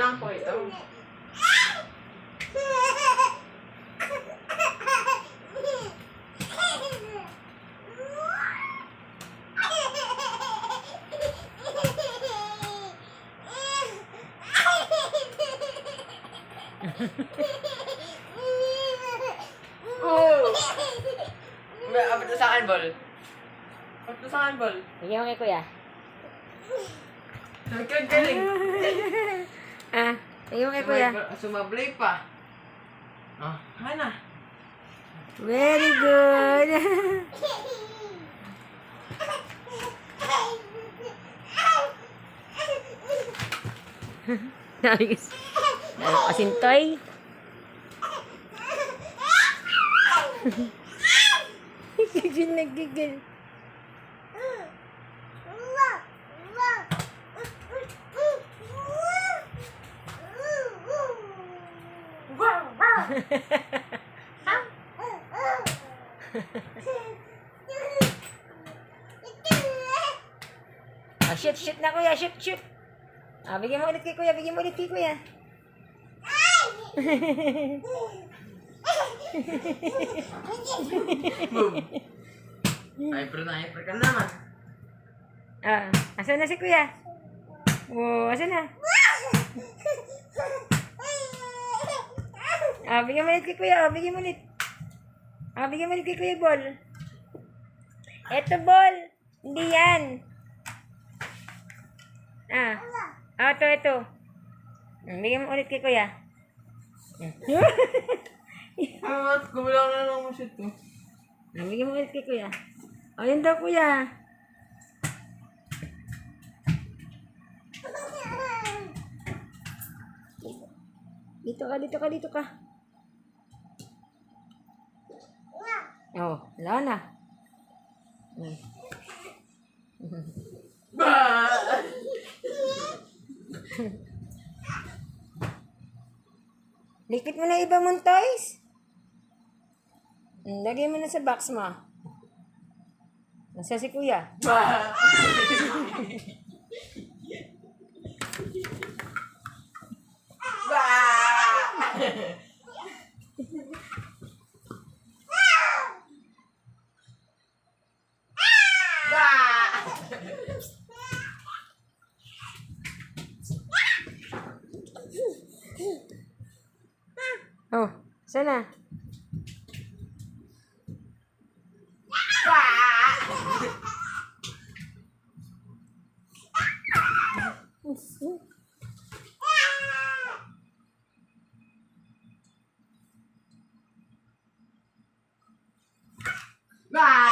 lang po ito. Oh! Abot na sa akin, ball. Abot na sa akin, ball. Bigyan mo kay kuya. Nagkagaling. Ah, bigyan mo kay kuya. Sumablay pa. Oh, hana. Very good. Nice. Pasintoy. Gigil na gigil. Ah, shoot na kuya, shoot. Ah, bigyan mo ulit kay kuya, Boom. Hyper ka naman. Ah, asan na si kuya? Oh, asan na? Ah, bigyan mo ulit kay kuya, bigyan mo ulit kay kuya, ball. Eto, ball. Hindi yan. Ah, ito. Bigyan mo ulit kay kuya. At gumalang na lang mo siya ito. Bigyan mo ulit kay kuya. O, yun daw, kuya. Dito ka. Oh, wala na. Bah! Likit mo na iba mong toys. Lagay mo na sa box mo. Nasa si kuya. Bah! Bah! Oh, sana. Bah!